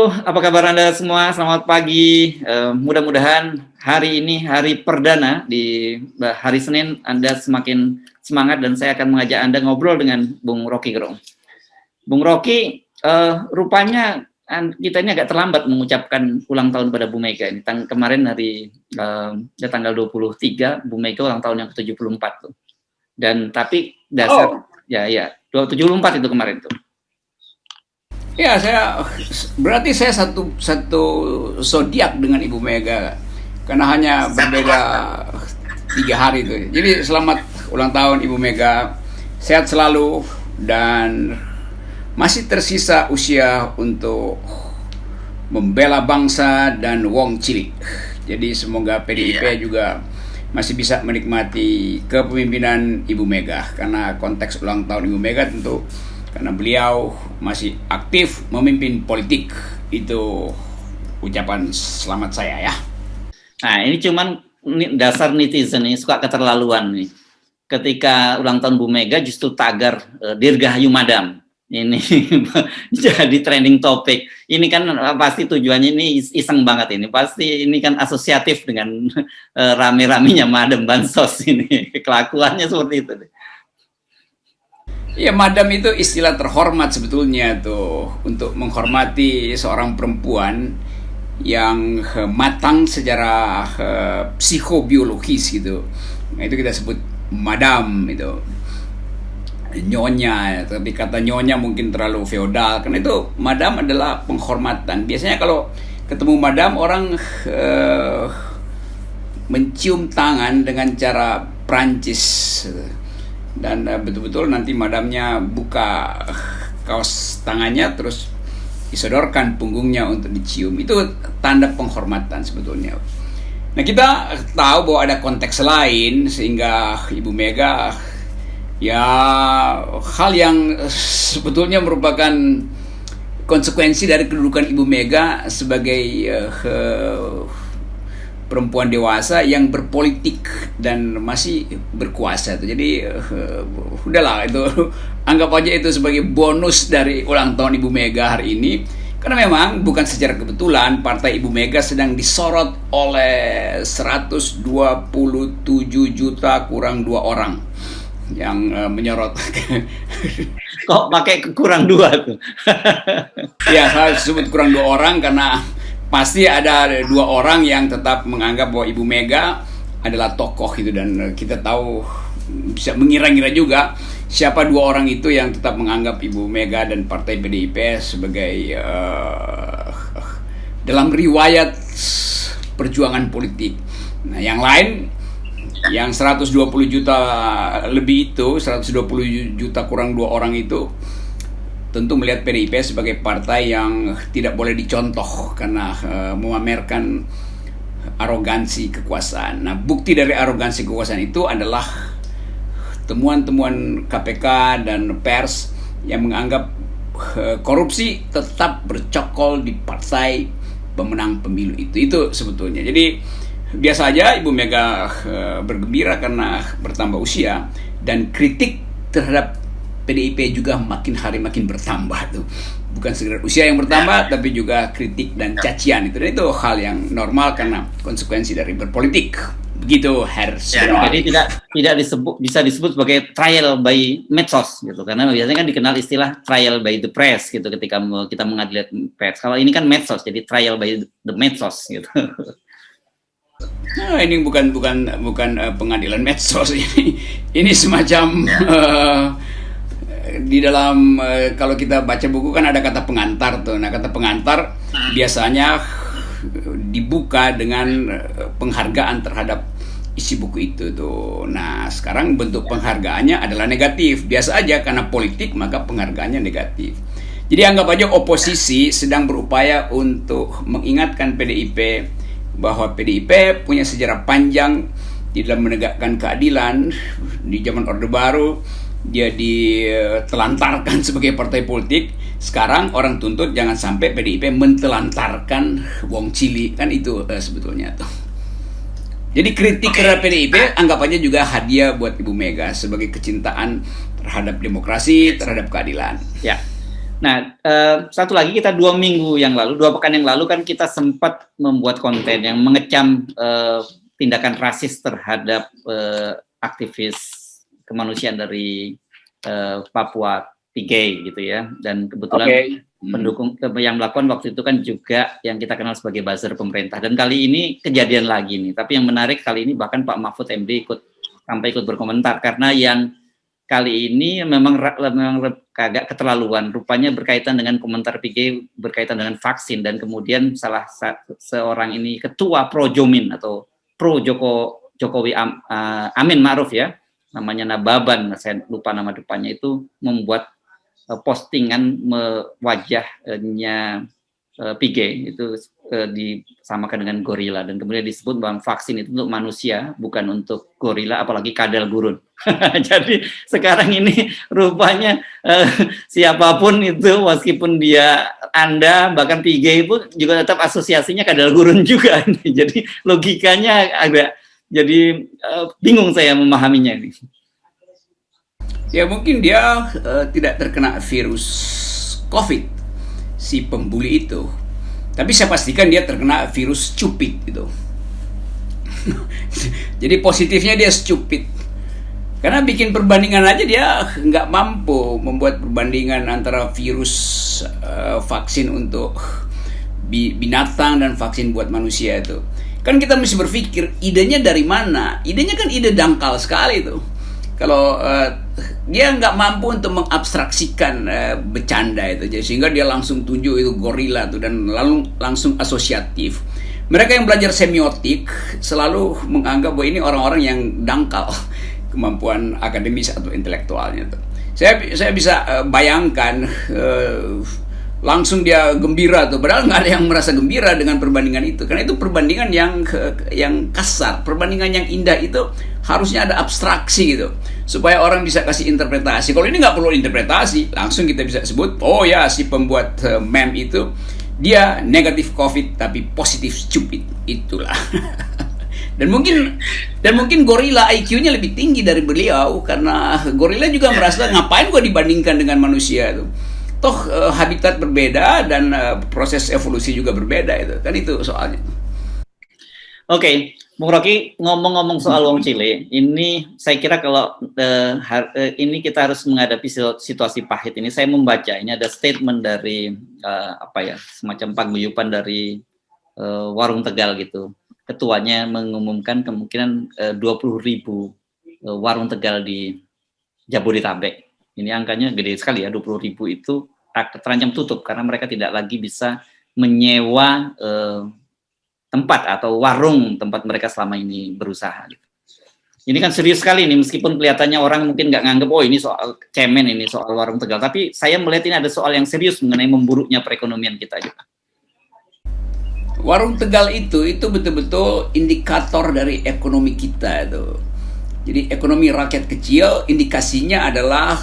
apa kabar Anda semua? Selamat pagi. Mudah-mudahan hari ini hari perdana di hari Senin Anda semakin semangat dan saya akan mengajak Anda ngobrol dengan Bung Rocky Gerung. Bung Rocky, rupanya kita ini agak terlambat mengucapkan ulang tahun pada Bu Mega ini. Kemarin hari tanggal 23 Bu Mega ulang tahun yang ke-74 tuh. Dan tapi dasar ya 74 itu kemarin tuh. Ya, berarti saya satu zodiak dengan Ibu Mega karena hanya berbeda 3 hari itu. Jadi selamat ulang tahun Ibu Mega, sehat selalu dan masih tersisa usia untuk membela bangsa dan wong cilik. Jadi semoga PDIP juga masih bisa menikmati kepemimpinan Ibu Mega karena konteks ulang tahun Ibu Mega tentu karena beliau masih aktif memimpin politik. Itu ucapan selamat saya ya. Nah ini cuman dasar netizen nih suka keterlaluan nih. Ketika ulang tahun Bu Mega justru tagar Dirgahayu Madam. Ini jadi trending topik. Ini kan pasti tujuannya ini iseng banget ini. Pasti ini kan asosiatif dengan rame-ramenya Madam Bansos ini. Kelakuannya seperti itu. Ya, madam itu istilah terhormat sebetulnya tuh untuk menghormati seorang perempuan yang matang secara psikobiologis gitu. Nah, itu kita sebut madam itu. Nyonya, tapi kata nyonya mungkin terlalu feodal. Karena itu madam adalah penghormatan. Biasanya kalau ketemu madam orang mencium tangan dengan cara Prancis. Dan betul-betul nanti madamnya buka kaos tangannya terus disodorkan punggungnya untuk dicium. Itu tanda penghormatan sebetulnya. Nah, kita tahu bahwa ada konteks lain sehingga Ibu Mega ya hal yang sebetulnya merupakan konsekuensi dari kedudukan Ibu Mega sebagai perempuan dewasa yang berpolitik dan masih berkuasa. Jadi udahlah itu anggap aja itu sebagai bonus dari ulang tahun Ibu Mega hari ini. Karena memang bukan secara kebetulan partai Ibu Mega sedang disorot oleh 127 juta kurang 2 orang yang menyorot. Kok pakai kurang 2 tuh? Ya, saya sebut kurang 2 orang karena pasti ada 2 orang yang tetap menganggap bahwa Ibu Mega adalah tokoh gitu, dan kita tahu bisa mengira-ngira juga siapa 2 orang itu yang tetap menganggap Ibu Mega dan Partai PDIP sebagai dalam riwayat perjuangan politik. Nah, yang lain yang 120 juta lebih itu, 120 juta kurang 2 orang itu tentu melihat PDIP sebagai partai yang tidak boleh dicontoh karena memamerkan arogansi kekuasaan. Nah, bukti dari arogansi kekuasaan itu adalah temuan-temuan KPK dan pers yang menganggap korupsi tetap bercokol di partai pemenang pemilu itu. Itu sebetulnya. Jadi biasa aja Ibu Mega bergembira karena bertambah usia, dan kritik terhadap PDIP juga makin hari makin bertambah tuh. Bukan sekedar usia yang bertambah, tapi juga kritik dan cacian itu. Dan itu hal yang normal karena konsekuensi dari berpolitik. Begitu, Herr Seno. Jadi tidak bisa disebut sebagai trial by medsos gitu. Karena biasanya kan dikenal istilah trial by the press gitu ketika kita mengadili pers. Kalau ini kan medsos, jadi trial by the medsos gitu. Nah, ini bukan pengadilan medsos ini. Ini semacam di dalam kalau kita baca buku kan ada kata pengantar tuh. Nah, kata pengantar biasanya dibuka dengan penghargaan terhadap isi buku itu tuh. Nah, sekarang bentuk penghargaannya adalah negatif. Biasa aja karena politik maka penghargaannya negatif. Jadi anggap aja oposisi sedang berupaya untuk mengingatkan PDIP bahwa PDIP punya sejarah panjang di dalam menegakkan keadilan. Di zaman Orde Baru dia ditelantarkan sebagai partai politik. Sekarang orang tuntut jangan sampai PDIP mentelantarkan wong cili, kan itu sebetulnya tuh. Jadi kritik terhadap PDIP anggap aja juga hadiah buat Ibu Mega sebagai kecintaan terhadap demokrasi, terhadap keadilan. Ya, Nah, satu lagi, kita 2 pekan yang lalu kan kita sempat membuat konten yang mengecam tindakan rasis terhadap aktivis kemanusiaan dari Papua Pigay gitu ya. Dan kebetulan pendukung yang melakukan waktu itu kan juga yang kita kenal sebagai buzzer pemerintah. Dan kali ini kejadian lagi nih. Tapi yang menarik kali ini bahkan Pak Mahfud MD sampai ikut berkomentar, karena yang kali ini memang agak keterlaluan. Rupanya berkaitan dengan komentar PG, berkaitan dengan vaksin, dan kemudian salah seorang ini ketua pro Jomin atau pro Jokowi Amin Ma'ruf ya, namanya Nababan, saya lupa nama depannya, itu membuat postingan wajahnya PG itu disamakan dengan gorila, dan kemudian disebut bahwa vaksin itu untuk manusia, bukan untuk gorila, apalagi kadal gurun. Jadi sekarang ini rupanya siapapun itu, meskipun dia Anda, bahkan PG pun juga tetap asosiasinya kadal gurun juga. Jadi logikanya agak jadi bingung saya memahaminya ini. Ya mungkin dia tidak terkena virus COVID, si pembuli itu. Tapi saya pastikan dia terkena virus stupid gitu. Jadi positifnya dia stupid. Karena bikin perbandingan aja dia nggak mampu membuat perbandingan antara virus vaksin untuk binatang dan vaksin buat manusia itu. Kan kita mesti berpikir idenya dari mana. Idenya kan ide dangkal sekali tuh. Kalau dia nggak mampu untuk mengabstraksikan bercanda itu, jadi sehingga dia langsung tuju itu gorila tuh, dan lalu langsung asosiatif. Mereka yang belajar semiotik selalu menganggap bahwa ini orang-orang yang dangkal kemampuan akademis atau intelektualnya tuh. Saya bisa bayangkan langsung dia gembira tuh, padahal nggak ada yang merasa gembira dengan perbandingan itu, karena itu perbandingan yang kasar. Perbandingan yang indah itu harusnya ada abstraksi gitu, supaya orang bisa kasih interpretasi. Kalau ini nggak perlu interpretasi, langsung kita bisa sebut, oh ya, si pembuat meme itu dia negatif COVID tapi positif stupid, itulah. Dan mungkin gorila IQ-nya lebih tinggi dari beliau, karena gorila juga merasa ngapain gua dibandingkan dengan manusia itu. Toh habitat berbeda dan proses evolusi juga berbeda, itu kan, itu soalnya. Oke, Bung Rocky, ngomong-ngomong soal wong Chile, ini saya kira kalau ini kita harus menghadapi situasi pahit ini. Saya membaca ini ada statement dari semacam paguyuban dari Warung Tegal gitu. Ketuanya mengumumkan kemungkinan 20.000 warung Tegal di Jabodetabek. Ini angkanya gede sekali ya, 20.000 itu terancam tutup karena mereka tidak lagi bisa menyewa tempat atau warung tempat mereka selama ini berusaha. Gitu. Ini kan serius sekali nih, meskipun kelihatannya orang mungkin nggak nganggep, oh ini soal cemen, ini soal warung Tegal. Tapi saya melihat ini ada soal yang serius mengenai memburuknya perekonomian kita. Gitu. Warung Tegal itu betul-betul indikator dari ekonomi kita itu. Jadi ekonomi rakyat kecil indikasinya adalah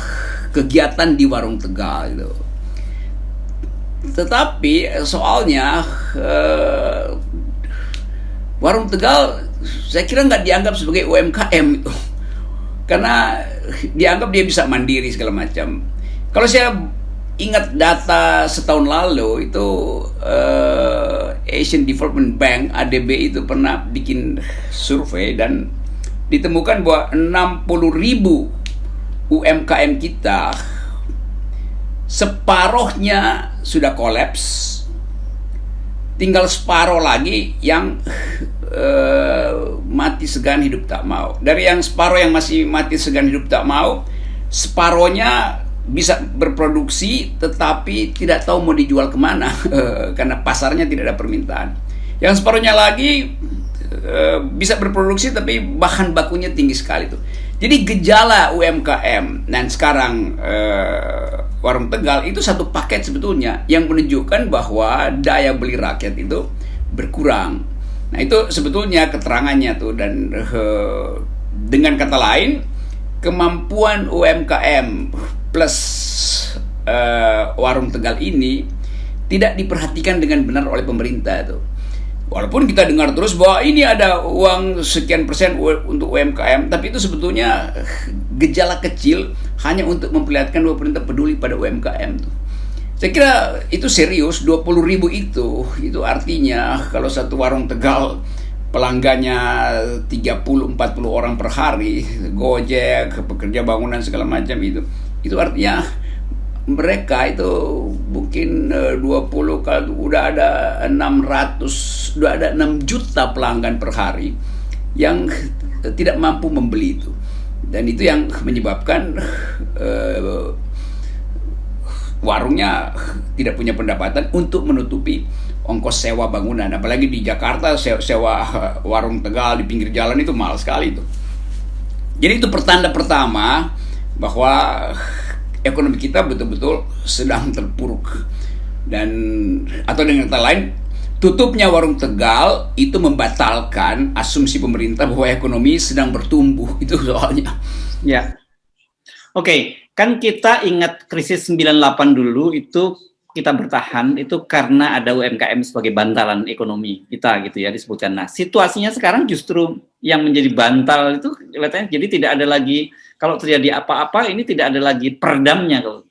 kegiatan di Warung Tegal itu. Tetapi soalnya Warung Tegal saya kira nggak dianggap sebagai UMKM itu, karena dianggap dia bisa mandiri segala macam. Kalau saya ingat data setahun lalu itu Asian Development Bank ADB itu pernah bikin survei dan ditemukan bahwa 60.000 UMKM kita separohnya sudah kolaps, tinggal separoh lagi yang mati segan hidup tak mau. Dari yang separoh yang masih mati segan hidup tak mau, separohnya bisa berproduksi tetapi tidak tahu mau dijual kemana karena pasarnya tidak ada permintaan. Yang separohnya lagi bisa berproduksi tapi bahan bakunya tinggi sekali tuh. Jadi gejala UMKM dan sekarang Warung Tegal itu satu paket sebetulnya yang menunjukkan bahwa daya beli rakyat itu berkurang. Nah itu sebetulnya keterangannya tuh, dan dengan kata lain kemampuan UMKM plus Warung Tegal ini tidak diperhatikan dengan benar oleh pemerintah tuh. Walaupun kita dengar terus bahwa ini ada uang sekian persen untuk UMKM, tapi itu sebetulnya gejala kecil hanya untuk memperlihatkan bahwa pemerintah peduli pada UMKM tuh. Saya kira itu serius, 20.000 itu artinya kalau satu warung Tegal pelanggannya 30-40 orang per hari, Gojek, pekerja bangunan segala macam itu artinya mereka itu mungkin 20 kali udah ada 600, udah ada 6 juta pelanggan per hari yang tidak mampu membeli itu. Dan itu yang menyebabkan warungnya tidak punya pendapatan untuk menutupi ongkos sewa bangunan. Apalagi di Jakarta sewa warung Tegal di pinggir jalan itu mahal sekali itu. Jadi itu pertanda pertama bahwa ekonomi kita betul-betul sedang terpuruk. Dan atau dengan kata lain, tutupnya warung Tegal itu membatalkan asumsi pemerintah bahwa ekonomi sedang bertumbuh. Itu soalnya. Ya. Oke, kan kita ingat krisis 98 dulu itu kita bertahan itu karena ada UMKM sebagai bantalan ekonomi kita gitu ya disebutkan. Nah, situasinya sekarang justru yang menjadi bantal itu kelihatannya jadi tidak ada lagi, kalau terjadi apa-apa ini tidak ada lagi peredamnya kalau.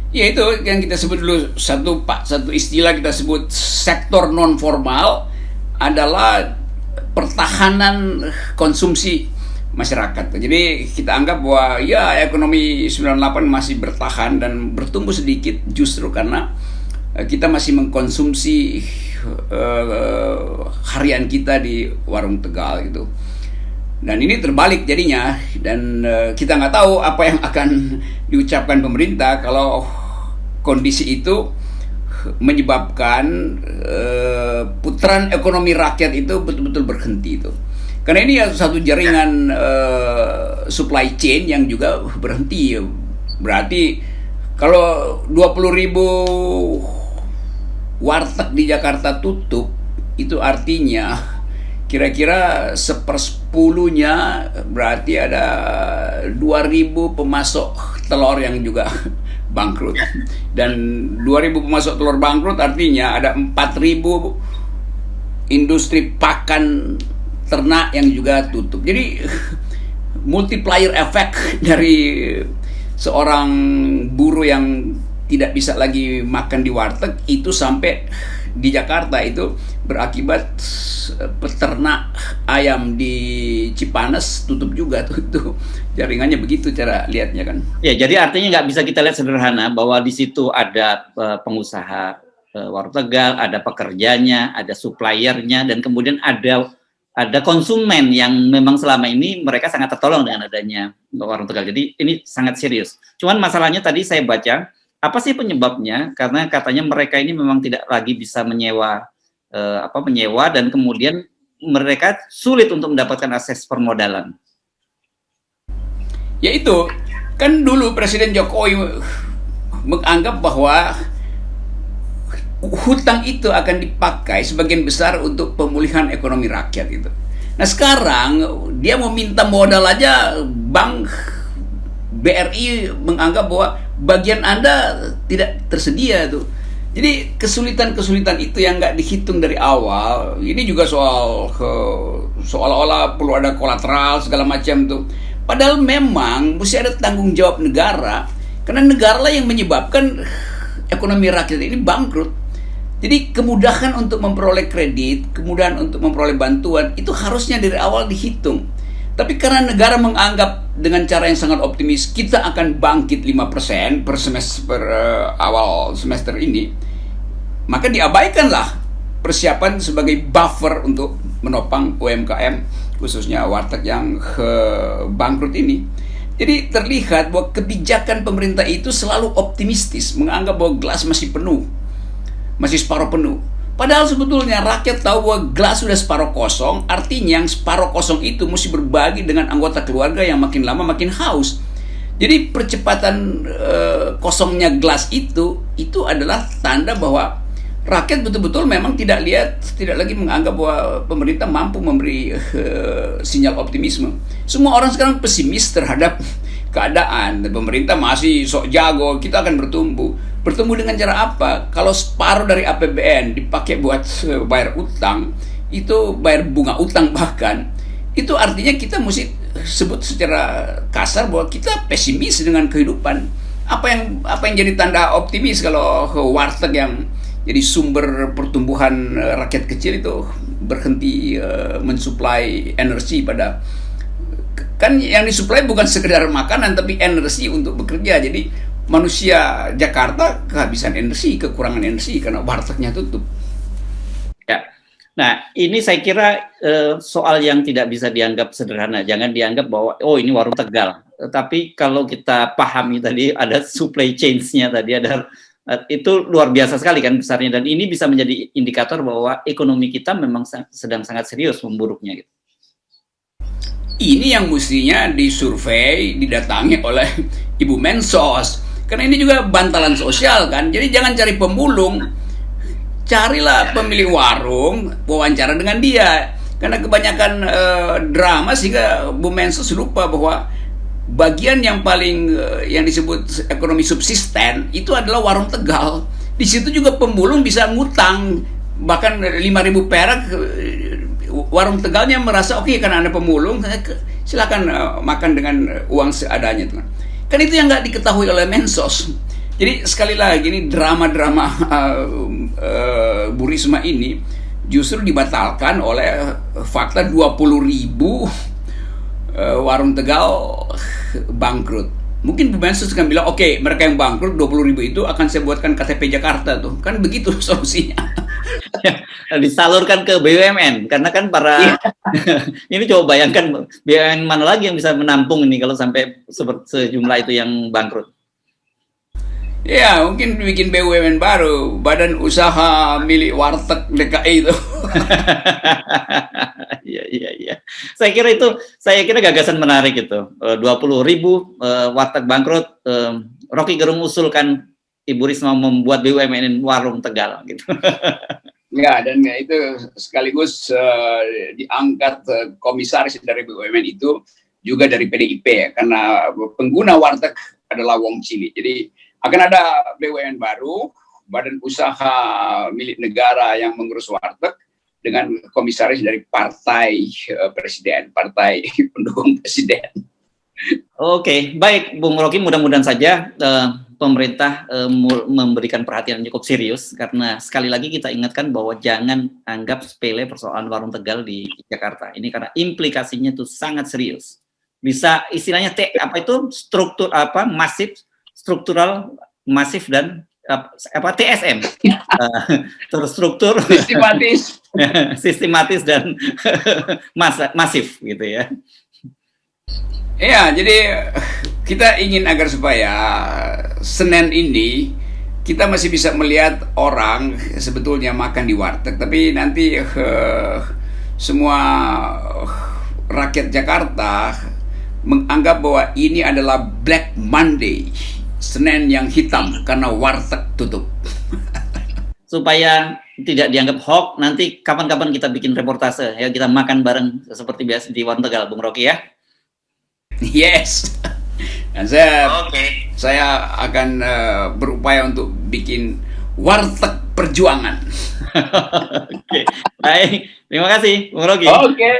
Ya itu yang kita sebut dulu satu istilah kita sebut sektor non formal adalah pertahanan konsumsi masyarakat. Jadi kita anggap bahwa ya ekonomi 98 masih bertahan dan bertumbuh sedikit justru karena kita masih mengkonsumsi harian kita di warung Tegal gitu. Dan ini terbalik jadinya dan kita nggak tahu apa yang akan diucapkan pemerintah kalau kondisi itu menyebabkan putaran ekonomi rakyat itu betul-betul berhenti itu. Karena ini satu jaringan supply chain yang juga berhenti. Berarti kalau 20.000 warteg di Jakarta tutup, itu artinya kira-kira 1/10-nya berarti ada 2.000 pemasok telur yang juga bangkrut. Dan 2.000 pemasok telur bangkrut artinya ada 4.000 industri pakan ternak yang juga tutup. Jadi multiplier effect dari seorang buruh yang tidak bisa lagi makan di warteg itu sampai di Jakarta itu berakibat peternak ayam di Cipanas tutup juga tuh. Itu jaringannya begitu cara lihatnya kan. Ya, jadi artinya nggak bisa kita lihat sederhana bahwa di situ ada pengusaha warung Tegal, ada pekerjanya, ada suppliernya, dan kemudian ada konsumen yang memang selama ini mereka sangat tertolong dengan adanya warung Tegal. Jadi ini sangat serius. Cuman masalahnya tadi saya baca, apa sih penyebabnya? Karena katanya mereka ini memang tidak lagi bisa menyewa dan kemudian mereka sulit untuk mendapatkan akses permodalan. Ya itu, kan dulu Presiden Jokowi menganggap bahwa hutang itu akan dipakai sebagian besar untuk pemulihan ekonomi rakyat itu. Nah sekarang dia mau minta modal aja, Bank BRI menganggap bahwa bagian Anda tidak tersedia tuh. Jadi kesulitan-kesulitan itu yang nggak dihitung dari awal. Ini juga seolah-olah perlu ada kolateral segala macam tuh. Padahal memang mesti ada tanggung jawab negara, karena negara lah yang menyebabkan ekonomi rakyat ini bangkrut. Jadi kemudahan untuk memperoleh kredit, kemudahan untuk memperoleh bantuan, itu harusnya dari awal dihitung. Tapi karena negara menganggap dengan cara yang sangat optimis, kita akan bangkit 5% per semester, awal semester ini, maka diabaikanlah persiapan sebagai buffer untuk menopang UMKM, khususnya warteg yang bangkrut ini. Jadi terlihat bahwa kebijakan pemerintah itu selalu optimistis, menganggap bahwa gelas masih penuh. Masih separuh penuh. Padahal sebetulnya rakyat tahu bahwa gelas sudah separuh kosong, artinya yang separuh kosong itu mesti berbagi dengan anggota keluarga yang makin lama makin haus. Jadi percepatan kosongnya gelas itu adalah tanda bahwa rakyat betul-betul memang tidak lagi menganggap bahwa pemerintah mampu memberi sinyal optimisme. Semua orang sekarang pesimis terhadap keadaan. Pemerintah masih sok jago, kita akan bertumbuh. Bertumbuh dengan cara apa? Kalau separuh dari APBN dipakai buat bayar utang, itu bayar bunga utang bahkan, itu artinya kita mesti sebut secara kasar bahwa kita pesimis dengan kehidupan. apa yang jadi tanda optimis kalau warteg yang jadi sumber pertumbuhan rakyat kecil itu berhenti mensuplai energi pada, kan yang disuplai bukan sekedar makanan tapi energi untuk bekerja. Jadi manusia Jakarta kehabisan energi, kekurangan energi karena wartegnya tutup. Ya. Nah, ini saya kira soal yang tidak bisa dianggap sederhana. Jangan dianggap bahwa oh ini warung Tegal. Tapi kalau kita pahami tadi ada supply chains-nya tadi, ada itu luar biasa sekali kan besarnya, dan ini bisa menjadi indikator bahwa ekonomi kita memang sedang sangat serius memburuknya gitu. Ini yang mestinya disurvei, didatangi oleh Ibu Mensos. Karena ini juga bantalan sosial kan. Jadi jangan cari pemulung, carilah pemilik warung, wawancara dengan dia. Karena kebanyakan drama sehingga Bu Mensos lupa bahwa bagian yang paling yang disebut ekonomi subsisten itu adalah warung Tegal. Di situ juga pemulung bisa ngutang bahkan 5.000 perak. Warung Tegalnya merasa oke, karena Anda pemulung, silakan makan dengan uang seadanya, teman. Kan itu yang nggak diketahui oleh Mensos. Jadi sekali lagi ini drama-drama Bu Risma ini justru dibatalkan oleh fakta 20.000 warung Tegal bangkrut. Mungkin Bu Mensos akan bilang, oke, mereka yang bangkrut 20.000 itu akan saya buatkan KTP Jakarta tuh. Kan begitu solusinya. Disalurkan ke BUMN, karena kan para ini coba bayangkan BUMN mana lagi yang bisa menampung ini kalau sampai sejumlah itu yang bangkrut. Ya, mungkin bikin BUMN baru, Badan Usaha Milik Warteg DKI itu. Iya. Saya kira gagasan menarik itu. 20.000 warteg bangkrut. Rocky Gerung usulkan Ibu Risma membuat BUMN warung Tegal gitu. Ya, dan itu sekaligus diangkat komisaris dari BUMN itu juga dari PDIP ya, karena pengguna warteg adalah wong cilik. Jadi akan ada BUMN baru, badan usaha milik negara yang mengurus warteg dengan komisaris dari partai presiden, partai pendukung presiden. Oke, baik Bung Rocky, mudah-mudahan saja pemerintah memberikan perhatian cukup serius, karena sekali lagi kita ingatkan bahwa jangan anggap sepele persoalan warung Tegal di Jakarta ini, karena implikasinya itu sangat serius. Bisa istilahnya struktural masif dan TSM terstruktur sistematis dan masif gitu ya. Ya, jadi kita ingin agar supaya Senin ini kita masih bisa melihat orang sebetulnya makan di warteg, tapi nanti semua rakyat Jakarta menganggap bahwa ini adalah Black Monday, Senin yang hitam karena warteg tutup. Supaya tidak dianggap hoax, nanti kapan-kapan kita bikin reportase ya, kita makan bareng seperti biasa di warung Tegal, Bung Rocky ya. Yes. Dan saya akan berupaya untuk bikin warteg perjuangan. Oke. Baik, terima kasih Bung Rocky. Oke.